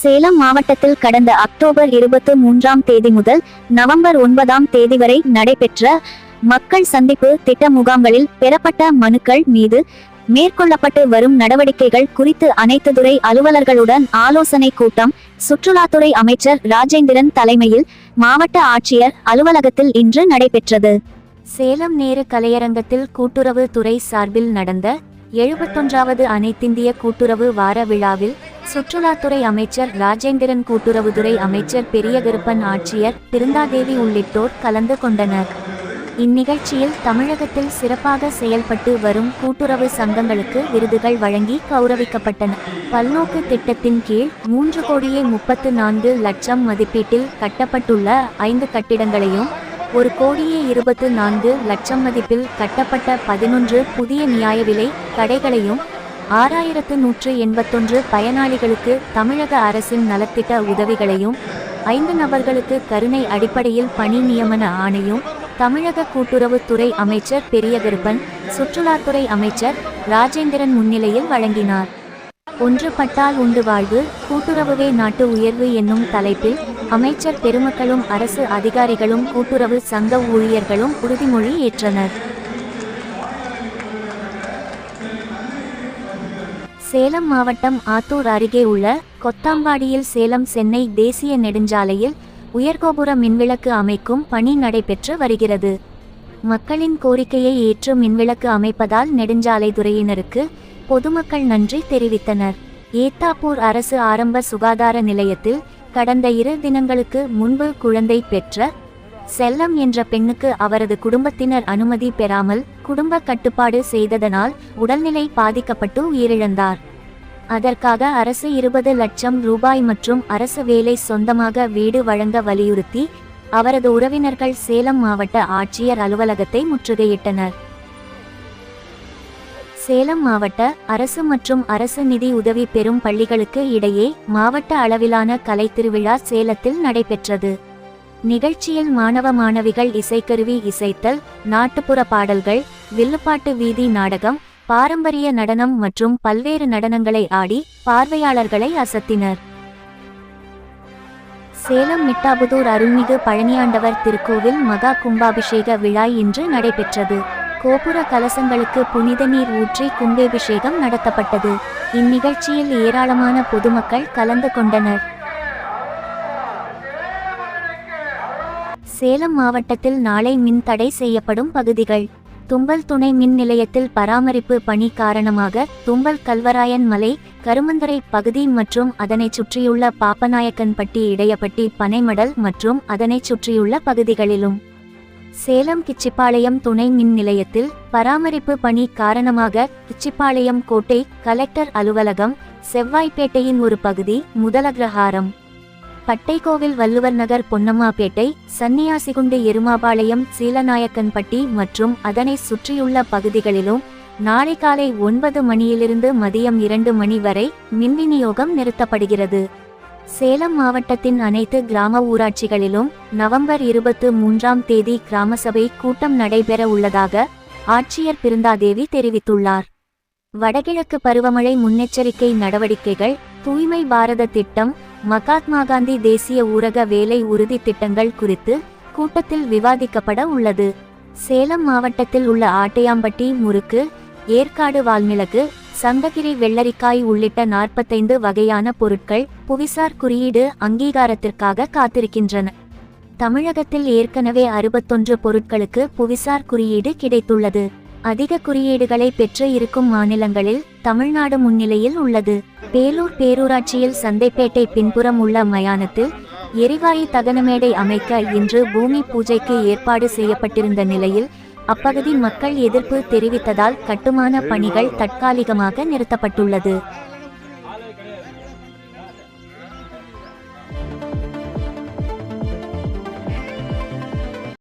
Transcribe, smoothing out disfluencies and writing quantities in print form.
சேலம் மாவட்டத்தில் கடந்த அக்டோபர் 23ஆம் தேதி முதல் நவம்பர் 9ஆம் தேதி வரை நடைபெற்ற மக்கள் சந்திப்பு திட்ட முகாம்களில் பெறப்பட்ட மனுக்கள் மீது மேற்கொள்ளப்பட்டு வரும் நடவடிக்கைகள் குறித்து அனைத்து துறை அலுவலர்களுடன் ஆலோசனை கூட்டம் சுற்றுலாத்துறை அமைச்சர் ராஜேந்திரன் தலைமையில் மாவட்ட ஆட்சியர் அலுவலகத்தில் இன்று நடைபெற்றது. சேலம் நேரு கலையரங்கத்தில் கூட்டுறவு துறை சார்பில் நடந்த 71வது அனைத்திந்திய கூட்டுறவு வார விழாவில் சுற்றுலாத்துறை அமைச்சர் ராஜேந்திரன், கூட்டுறவுத்துறை அமைச்சர் பெரியகருப்பன், ஆட்சியர் பிருந்தாதேவி உள்ளிட்டோர் கலந்து கொண்டனர். இந்நிகழ்ச்சியில் தமிழகத்தில் சிறப்பாக செயல்பட்டு வரும் கூட்டுறவு சங்கங்களுக்கு விருதுகள் வழங்கி கௌரவிக்கப்பட்டன. பல்நோக்கு திட்டத்தின் கீழ் 3,34,00,000 மதிப்பீட்டில் கட்டப்பட்டுள்ள 5 கட்டிடங்களையும் 1,24,00,000 மதிப்பில் கட்டப்பட்ட 11 புதிய நியாய விலை கடைகளையும் 6,181 பயனாளிகளுக்கு தமிழக அரசின் நலத்திட்ட உதவிகளையும் 5 நபர்களுக்கு கருணை அடிப்படையில் பணி நியமன ஆணையும் தமிழக கூட்டுறவு துறை அமைச்சர் பெரியகருப்பன், சுற்றுலாத்துறை அமைச்சர் ராஜேந்திரன் முன்னிலையில் வழங்கினார். ஒன்றுபட்டால் உண்டு வாழ்வு, கூட்டுறவுவே நாட்டு உயர்வு என்னும் தலைப்பில் அமைச்சர் பெருமக்களும் அரசு அதிகாரிகளும் கூட்டுறவு சங்க ஊழியர்களும் உறுதிமொழி ஏற்றனர். சேலம் மாவட்டம் ஆத்தூர் அருகே உள்ள கொத்தாம்பாடியில் சேலம் சென்னை தேசிய நெடுஞ்சாலையில் உயர்கோபுர மின்விளக்கு அமைக்கும் பணி நடைபெற்று வருகிறது. மக்களின் கோரிக்கையை ஏற்று மின்விளக்கு அமைப்பதால் நெடுஞ்சாலை துறையினருக்கு பொதுமக்கள் நன்றி தெரிவித்தனர். ஏத்தாப்பூர் அரசு ஆரம்ப சுகாதார நிலையத்தில் கடந்த 2 தினங்களுக்கு முன்பு குழந்தை பெற்ற செல்லம் என்ற பெண்ணுக்கு அவரது குடும்பத்தினர் அனுமதி பெறாமல் குடும்ப கட்டுப்பாடு செய்ததனால் உடல்நிலை பாதிக்கப்பட்டு உயிரிழந்தார். அதற்காக அரசு 20 லட்சம் ரூபாய் மற்றும் அரசு வேலை சொந்தமாக வீடு வழங்க வலியுறுத்தி அவரது உறவினர்கள் சேலம் மாவட்ட ஆட்சியர் அலுவலகத்தை முற்றுகையிட்டனர். சேலம் மாவட்ட அரசு மற்றும் அரசு நிதி உதவி பெறும் பள்ளிகளுக்கு இடையே மாவட்ட அளவிலான கலை திருவிழா சேலத்தில் நடைபெற்றது. நிகழ்ச்சியில் மாணவ மாணவிகள் இசைக்கருவி இசைத்தல், நாட்டுப்புற பாடல்கள், வில்லுப்பாட்டு, வீதி நாடகம், பாரம்பரிய நடனம் மற்றும் பல்வேறு நடனங்களை ஆடி பார்வையாளர்களை அசத்தினர். சேலம் மிட்டாபுதூர் அருள்மிகு பழனியாண்டவர் திருக்கோவில் மகா கும்பாபிஷேக விழா இன்று நடைபெற்றது. கோபுர கலசங்களுக்கு புனித நீர் ஊற்றி கும்பாபிஷேகம் நடத்தப்பட்டது. இந்நிகழ்ச்சியில் ஏராளமான பொதுமக்கள் கலந்து கொண்டனர். சேலம் மாவட்டத்தில் நாளை மின் தடை செய்யப்படும் பகுதிகள். தும்பல் துணை மின் நிலையத்தில் பராமரிப்பு பணி காரணமாக தும்பல் கல்வராயன் மலை, கருமந்துறை பகுதி மற்றும் அதனை சுற்றியுள்ள பாப்பநாயக்கன்பட்டி, இடையப்பட்டி, பனைமடல் மற்றும் அதனை சுற்றியுள்ள பகுதிகளிலும். சேலம் கிச்சிப்பாளையம் துணை மின் நிலையத்தில் பராமரிப்பு பணி காரணமாக கிச்சிப்பாளையம் கோட்டை, கலெக்டர் அலுவலகம், செவ்வாய்ப்பேட்டையின் ஒரு பகுதி, முதலக்ரஹாரம், பட்டைக்கோவில், வள்ளுவர் நகர், பொன்னம்மாபேட்டை, சன்னியாசிகுண்டு, எருமாபாளையம், சீலநாயக்கன்பட்டி மற்றும் அதனை சுற்றியுள்ள பகுதிகளிலும் நாளை காலை 9 மணியிலிருந்து மதியம் 2 மணி வரை மின் விநியோகம் நிறுத்தப்படுகிறது. சேலம் மாவட்டத்தின் அனைத்து கிராம ஊராட்சிகளிலும் நவம்பர் 23ஆம் தேதி கிராம சபை கூட்டம் நடைபெற உள்ளதாக ஆட்சியர் பிருந்தாதேவி தெரிவித்துள்ளார். வடகிழக்கு பருவமழை முன்னெச்சரிக்கை நடவடிக்கைகள், தூய்மை பாரத திட்டம், மகாத்மா காந்தி தேசிய ஊரக வேலை உறுதி திட்டங்கள் குறித்து கூட்டத்தில் விவாதிக்கப்பட உள்ளது. சேலம் மாவட்டத்தில் உள்ள ஆட்டையாம்பட்டி முறுக்கு, ஏற்காடு வால்மிளகு, சங்ககிரி வெள்ளரிக்காய் உள்ளிட்ட 45 வகையான பொருட்கள் புவிசார் குறியீடு அங்கீகாரத்திற்காக காத்திருக்கின்றன. தமிழகத்தில் ஏற்கனவே 61 பொருட்களுக்கு புவிசார் குறியீடு கிடைத்துள்ளது. அதிக குறியீடுகளை பெற்று இருக்கும் மாநிலங்களில் தமிழ்நாடு முன்னிலையில் உள்ளது. பேலூர் பேரூராட்சியில் சந்தைப்பேட்டை பின்புறம் உள்ள மயானத்தில் எரிவாயு தகனமேடை அமைக்க இன்று பூமி பூஜைக்கு ஏற்பாடு செய்யப்பட்டிருந்த நிலையில் அப்பகுதி மக்கள் எதிர்ப்பு தெரிவித்ததால் கட்டுமான பணிகள் தற்காலிகமாக நிறுத்தப்பட்டுள்ளது.